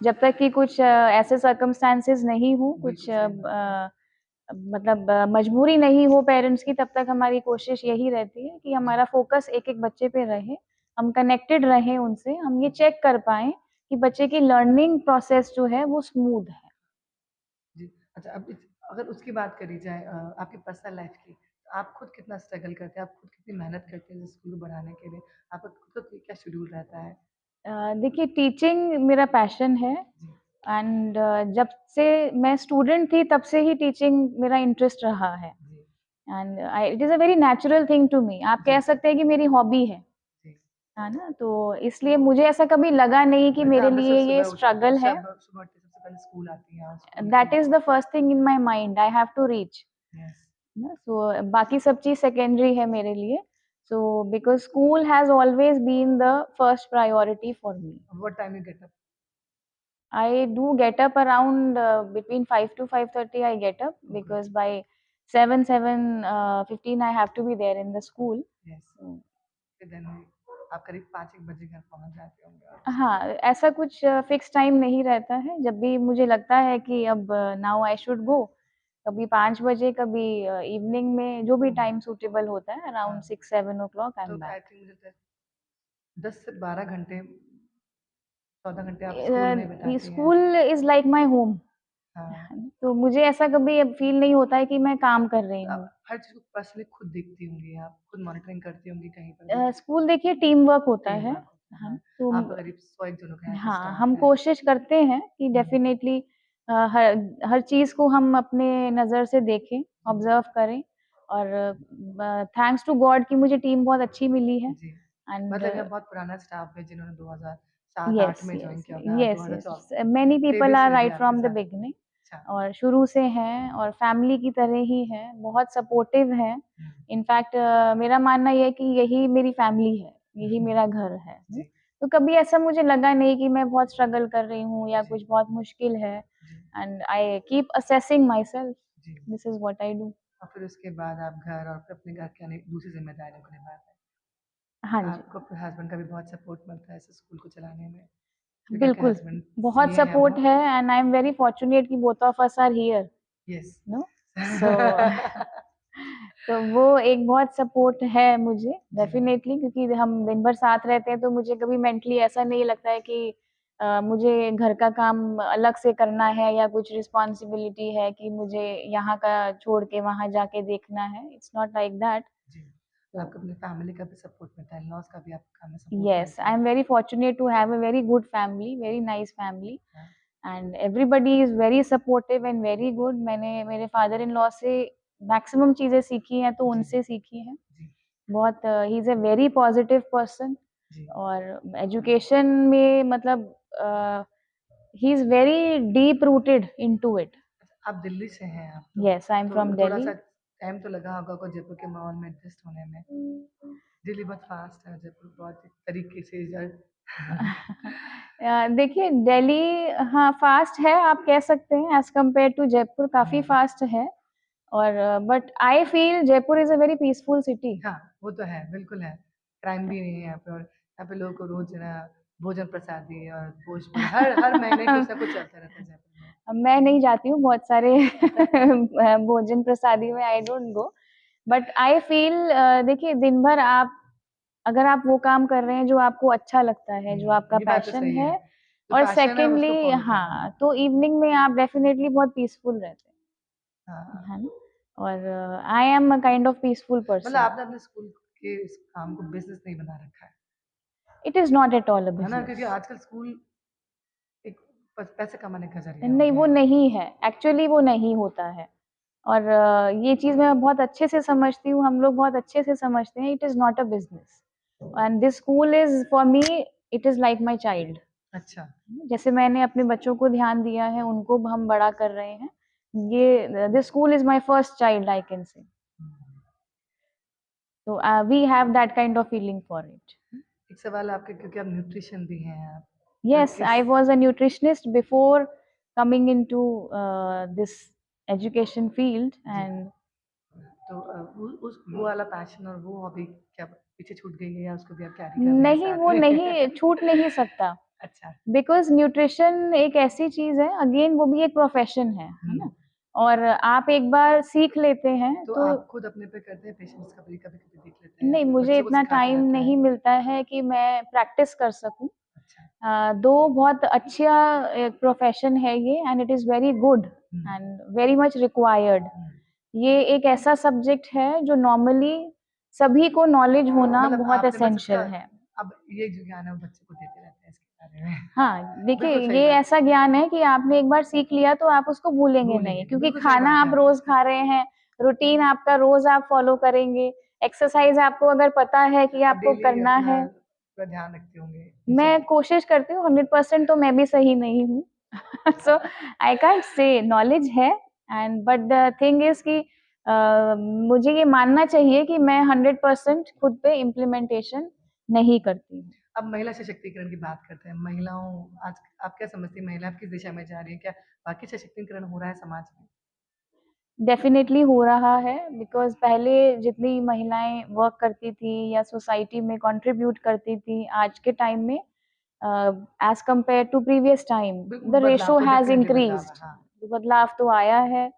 जब तक कि कुछ ऐसे सर्कमस्टेंसेस नहीं हो, कुछ बिल्कुल सही बात है। मतलब मजबूरी नहीं हो पेरेंट्स की, तब तक हमारी कोशिश यही रहती है कि जी, हमारा फ़ोकस एक-एक बच्चे पे रहे, हम कनेक्टेड रहें उनसे, हम ये चेक कर पाएँ कि बच्चे की लर्निंग प्रोसेस जो है वो स्मूथ है। जी। अच्छा, अब अगर उसकी बात करी जाए आपकी पर्सनल लाइफ़ की, तो आप खुद कितना स्ट्रगल करते हैं? आप खुद कितनी मेहनत करते हैं इस स्कूल को बढ़ाने के लिए? आपका खुद का क्या शेड्यूल रहता है? देखिए टीचिंग मेरा पैशन है जी, एंड जब से मैं स्टूडेंट थी तब से ही टीचिंग मेरा इंटरेस्ट रहा है जी, and I it is a very natural thing to me. आप कह जी, सकते हैं कि मेरी हॉबी जी। है ना? तो इसलिए मुझे ऐसा कभी लगा नहीं कि अच्छा, मेरे आप जैसे लिए ये सुबह उठ स्ट्रगल है। शब सुबह उठ के सबसे पहले स्कूल आती हैं और स्कूल दैट की is the first thing in my mind I have to reach yes, ना, सो बाकी सब चीज़ सेकेंडरी है मेरे लिए। So because school has always been the first priority for me. What time you get up? I do get up around between 5 to 5:30 I get up good, because by 7:15 I have to be there in the school. Yes. Mm. फिर then आप करीब 5-1 बजे घर पहुँच जाते होंगे और हाँ, ऐसा कुछ फिक्स टाइम नहीं रहता है, जब भी मुझे लगता है कि अब नाउ आई शुड गो, कभी 5 बजे, कभी इवनिंग में जो भी टाइम सूटेबल होता है हाँ, अराउंड 6-7 o'clock आई तो एम बैक। आई थिंक मुझे लगता है 10 से 12 घंटे 14 घंटे आप स्कूल में बिताती हैं। School is like my home, हाँ, तो मुझे ऐसा कभी अब फ़ील नहीं होता है कि मैं काम कर रही तो आप हूँ। हर चीज़ को पर्सनली खुद देखती होंगी आप, खुद मॉनिटरिंग करती होंगी कहीं पर भी? स्कूल देखिए टीम वर्क होता टीम है, वर्क होता है, हाँ, हाँ। तो आप तो करीब 100 एक जनों का यहाँ पे हाँ, स्टाफ हम है। कोशिश करते हैं कि हुँ, डेफ़िनेटली हर हर चीज़ को हम अपने नज़र से देखें, ऑब्ज़र्व करें और थैंक्स टू गॉड कि मुझे टीम बहुत अच्छी मिली है जी। एंड मतलब यहाँ बहुत पुराना स्टाफ है जिन्होंने 2007-8 यस, में जॉइन यस, किया होगा, आज yes, 2024 yes, many people are previously भी राइट आपके फ्रॉम द साथ थे। बिगिनिंग अच्छा। और शुरू से हैं और फैमिली की तरह ही हैं, बहुत सपोर्टिव हैं। हुँ, इनफैक्ट मेरा मानना ये है कि यही मेरी फैमिली है, यही हुँ, मेरा घर है। जी, तो कभी ऐसा मुझे लगा नहीं कि मैं बहुत स्ट्रगल कर रही हूँ या जी, कुछ बहुत मुश्किल है जी, and I keep assessing myself, जी। This is what I do. और फिर उसके बाद आप घर और फिर अपने घर की दूसरी ज़िम्मेदारियों को निभाते हैं। हाँ जी, आपको अपने हस्बैंड का भी बहुत सपोर्ट मिलता है इस स्कूल को चलाने में, क्योंकि आपके बिल्कुल, हस्बैंड बहुत सीए हैं सपोर्ट वो। है and I am very fortunate कि both of us are here, yes. No? So तो वो एक बहुत सपोर्ट है मुझे जी, डेफ़िनेटली क्योंकि हम दिन भर साथ रहते हैं तो मुझे कभी मेंटली ऐसा नहीं लगता है कि मुझे घर का काम अलग से करना है या कुछ रिस्पॉन्सिबिलिटी है कि मुझे यहाँ का छोड़ के वहाँ जाके देखना है, इट्स नॉट लाइक दैट। जी। तो आपको अपनी फैमिली का भी सपोर्ट मिलता है, इन-लॉज़ का भी आपको काम में सपोर्ट येस, मिलता आई है। Am very fortunate to have a very good family, very nice family हाँ, and everybody is very supportive and very good. मैंने मेरे फादर इन लॉ से मैक्सिमम चीज़ें सीखी हैं तो जी, उनसे सीखी हैं। जी, बहुत ही is a very positive person जी। और एजुकेशन में मतलब ही is very deep rooted into it. अच्छा, आप दिल्ली से हैं आप तो, yes, I am from Delhi. थोड़ा-सा टाइम तो लगा होगा जयपुर के माहौल में एडजस्ट होने में। दिल्ली बहुत फ़ास्ट है, जयपुर बहुत एक तरीके से देखिए दिल्ली हाँ, फ़ास्ट है आप कह सकते हैं एज़ कम्पेयर टू जयपुर काफ़ी हुँ। फ़ास्ट है और but I feel Jaipur is a very peaceful city. हाँ, वो तो है, बिल्कुल है। क्राइम भी नहीं है यहाँ पे और यहाँ पे लोगों को रोज़ ना भोजन प्रसादी और भोजपुरी हर हर महीने कुछ ना कुछ चलता रहता है जयपुर में। अब मैं नहीं जाती हूँ बहुत सारे भोजन प्रसादी में I don't go but I feel देखिए दिन भर आप अगर आप वो काम कर रहे हैं जो आपको अच्छा लगता है, जो आपका ये बात तो पैशन सही है है। जो और पैशन है उसको सेकंडली फ़ॉलो करना है। हाँ, तो इवनिंग में आप डेफ़िनेटली बहुत पीसफुल रहते हाँ, हैं ना? और I am a kind of peaceful मतलब पर्सन। आपने अपने स्कूल के इस काम को बिज़नेस नहीं बना रखा it is not at all अ है ना? क्योंकि बिज़नेस। आजकल स्कूल एक प पैसे कमाने का ज़रिया हो नहीं, गया वो है। नहीं है, एक्चुअली वो नहीं होता है और ये चीज़ मैं बहुत अच्छे से समझती हूँ, हम लोग बहुत अच्छे से समझते हैं, it is not a business and this school is for me it is like my child. अच्छा। जैसे मैंने अपने बच्चों को ध्यान दिया है, उनको हम बड़ा कर रहे हैं। ये this school is my first child I can say. हुँ। तो we have that kind of feeling for it. एक सवाल आपके क्योंकि आप न्यूट्रिशन भी हैं आप, तो Yes, किस I was a nutritionist before coming into this education field ji, and तो उ उस वो वाला पैशन और वो हॉबी क्या पीछे छूट गई है या उसको भी आप कैरी कर रहे हैं नहीं, साथ वो में? नहीं छूट नहीं सकता। अच्छा। बिकॉज़ न्यूट्रिशन एक ऐसी चीज़ है, अगेन वो भी एक प्रोफ़ेशन है हुँ। ना? और आप एक बार सीख लेते हैं तो तो आप खुद अपने पे करते हैं पेशेंट्स का भी कभी-कभी देख लेते हैं या नहीं, फिर मुझे बच्चों को इतना सिखाया टाइम जाता है? नहीं मिलता है कि मैं प्रैक्टिस कर सकूँ। अच्छा। दो बहुत अच्छा एक प्रोफ़ेशन है ये and it is very good हुँ, एंड वेरी मच रिक्वायर्ड। हुँ। ये एक ऐसा सब्जेक्ट है जो नॉर्मली सभी को नॉलेज होना मतलब बहुत आपने बस उसका एसेंशियल है। अब ये जो ज्ञान है वो बच्चे को देते रहते हैं इसके बारे में। हाँ, देखिए बिल्कुल सही ये बात ऐसा ज्ञान है कि आपने एक बार सीख लिया तो आप उसको भूलेंगे नहीं, भूलेंगे नहीं, क्योंकि बिल्कुल सही खाना बात आप है। रोज़ खा रहे हैं, रूटीन आपका रोज़ आप फ़ॉलो करेंगे, एक्सरसाइज़ आपको अगर पता है कि आप आपको डेली करना अपना है। पूरा ध्यान रखते होंगे इन सब मैं कोशिश करती हूँ 100% तो मैं भी सही नहीं हूँ। सो आई कांट से नॉलेज है and but the thing is कि मुझे ये मानना चाहिए कि मैं 100% खुद पे इम्प्लीमेंटेशन नहीं करती हूँ। अब महिला सशक्तिकरण की बात करते हैं। महिलाओं आज आप क्या समझती हैं महिला किस दिशा में जा रही है? क्या वाक़ई सशक्तिकरण हो रहा है समाज में? डेफ़िनेटली हो रहा है बिकॉज़ पहले जितनी महिलाएँ वर्क करती थी या सोसाइटी में कंट्रीब्यूट करती थी, आज के टाइम में as compare to previous time बिल्कुल द बदलाव रेशियो तो हैज़ डेफ़िनेटली बदलाव है, इंक्रीज़्ड। हाँ। बदलाव तो आया है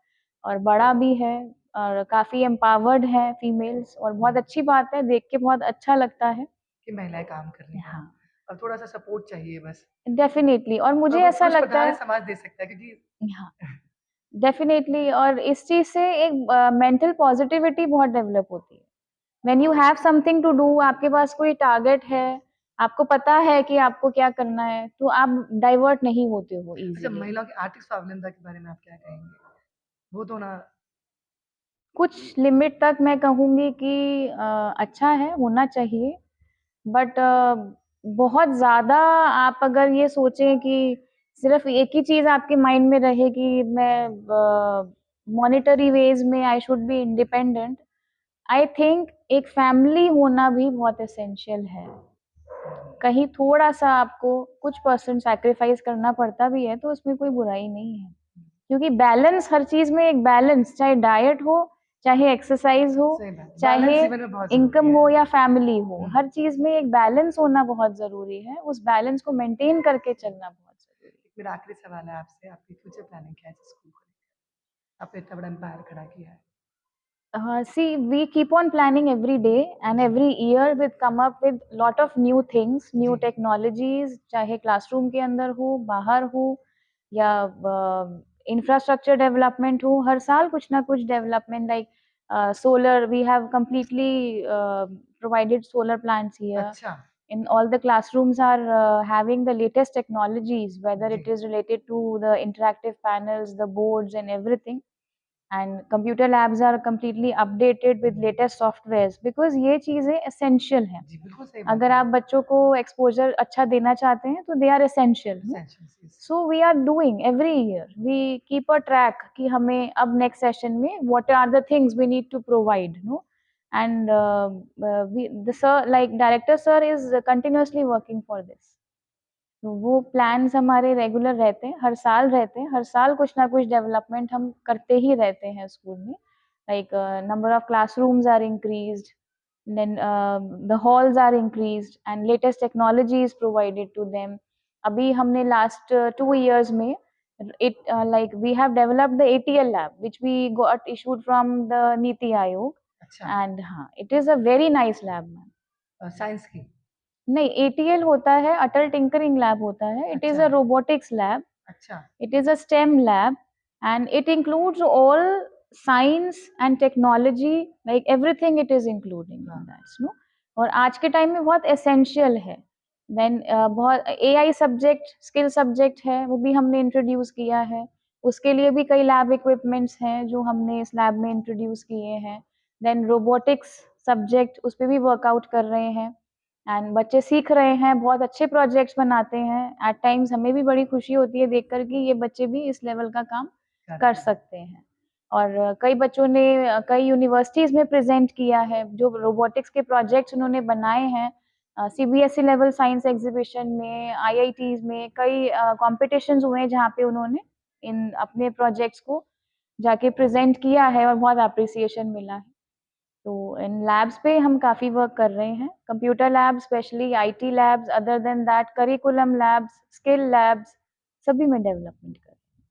और बढ़ा भी है और काफ़ी एम्पावर्ड हैं फीमेल्स और बहुत हुँ, अच्छी बात है, देख के बहुत अच्छा लगता है। कि महिलाएँ काम कर रही हैं। हाँ, और थोड़ा-सा सपोर्ट चाहिए बस डेफ़िनेटली और और मुझे वो ऐसा पुरुष लगता प्रधान है है। समाज दे सकता है क्योंकि हाँ। डेफ़िनेटली और इस चीज़ से एक मेंटल पॉज़िटिविटी बहुत डेवलप होती है। When you have something to do, आपके पास कोई टारगेट है, आपको पता है कि आपको क्या करना है, तो आप डाइवर्ट नहीं होते हो अच्छा ईज़िली। महिलाओं की आर्थिक स्वावलंबता के बारे में आप क्या कहेंगे? वो तो ना कुछ लिमिट तक मैं कहूँगी कि अच्छा है, होना चाहिए, बट बहुत ज़्यादा आप अगर ये सोचें कि सिर्फ़ एक ही चीज़ आपके माइंड में रहे कि मैं मॉनेटरी वेज़ में I should be independent, I think एक फैमिली होना भी बहुत एसेंशियल है। कहीं थोड़ा-सा आपको कुछ परसेंट सैक्रिफ़ाइस करना पड़ता भी है, तो उसमें कोई बुराई नहीं है। क्योंकि बैलेंस हर चीज़ में एक बैलेंस, चाहे डाइट हो, चाहे एक्सरसाइज़ हो, सही बात है। बैलेंस चाहे जीवन में बहुत ज़रूरी इनकम है। हो या फैमिली हो, हुँ। हर चीज़ में एक बैलेंस होना बहुत ज़रूरी है। उस बैलेंस को मेंटेन करके चलना बहुत ज़रूरी है। एक मेरा आखिरी सवाल है आपसे, आपकी फ्यूचर प्लानिंग क्या है इस स्कूल को लेकर? आपने इतना बड़ा एम्पायर खड़ा किया है। See, we keep on planning every day and जी, every year we come up with lot of new things, new जी। technologies, चाहे क्लासरूम के अंदर हो, बाहर हो या इंफ्रास्ट्रक्चर डेवलपमेंट हो, हर साल कुछ ना कुछ development like solar, we have completely provided solar plants here. अच्छा, In all the classrooms are having the latest technologies, whether जी। it is related to the interactive panels, the boards and everything. And computer labs are completely updated with latest softwares because ये चीज़ें essential हैं। जी, बिल्कुल सही बात अगर है। आप बच्चों को exposure अच्छा देना चाहते हैं तो they are essential, no? Essentials yes. So we are doing every year, we keep a track कि हमें अब next session में what are the things we need to provide, no? And the sir, like director sir is continuously working for this. तो वो plans हमारे regular रहते हैं, हर साल रहते हैं, हर साल कुछ ना कुछ डेवलपमेंट हम करते ही रहते हैं स्कूल में। Like number of classrooms are increased, then the halls are increased and latest technology is provided to them. अभी हमने लास्ट 2 इयर्स में like we have developed the ATL lab which we got issued from the Niti Aayog अच्छा and हाँ, it is a very nice lab ma'am। Science की? नहीं, ATL होता है, अटल tinkering lab होता है। इट इज़ अच्छा, अ रोबोटिक्स लैब, अच्छा, it is a STEM lab and it includes all science and technology, like everything it is including in हाँ। that, no? और आज के टाइम में बहुत एसेंशियल है। देन बहुत एआई सब्जेक्ट, स्किल सब्जेक्ट है, वो भी हमने इंट्रोड्यूस किया है। उसके लिए भी कई लैब इक्विपमेंट्स हैं जो हमने इस लैब में इंट्रोड्यूस किए हैं। देन रोबोटिक्स सब्जेक्ट, उस पे भी वर्कआउट कर रहे हैं एंड बच्चे सीख रहे हैं, बहुत अच्छे प्रोजेक्ट्स बनाते हैं। एट टाइम्स हमें भी बड़ी खुशी होती है देखकर कि ये बच्चे भी इस लेवल का काम कर कर रहे हैं। सकते हैं। और कई बच्चों ने कई यूनिवर्सिटीज़ में प्रेज़ेंट किया है, जो रोबोटिक्स के प्रोजेक्ट्स उन्होंने बनाए हैं। सीबीएसई लेवल साइंस एग्ज़िबिशन में, आईआईटीज़ में कई कॉम्पिटिशन्स हुए हैं जहाँ पे उन्होंने इन अपने प्रोजेक्ट्स को जाके प्रेज़ेंट किया है और बहुत एप्रिसिएशन मिला है। तो इन लैब्स पे हम काफ़ी वर्क कर रहे हैं। Computer lab, specially IT labs, other than that curriculum labs, skill labs, सभी में डेवलपमेंट कर रहे हैं।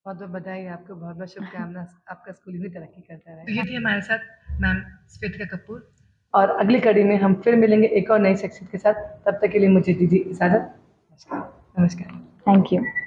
बहुत-बहुत बधाई आपको, बहुत-बहुत शुभकामना। आपका स्कूल भी तरक्की करता रहे। तो ये थी हमारे साथ मैम स्वेतिका कपूर और अगली कड़ी में हम फिर मिलेंगे एक और नई शख्सियत के साथ। तब तक के लिए मुझे दीजिए इजाज़त। नमस्कार। नमस्कार। Thank you.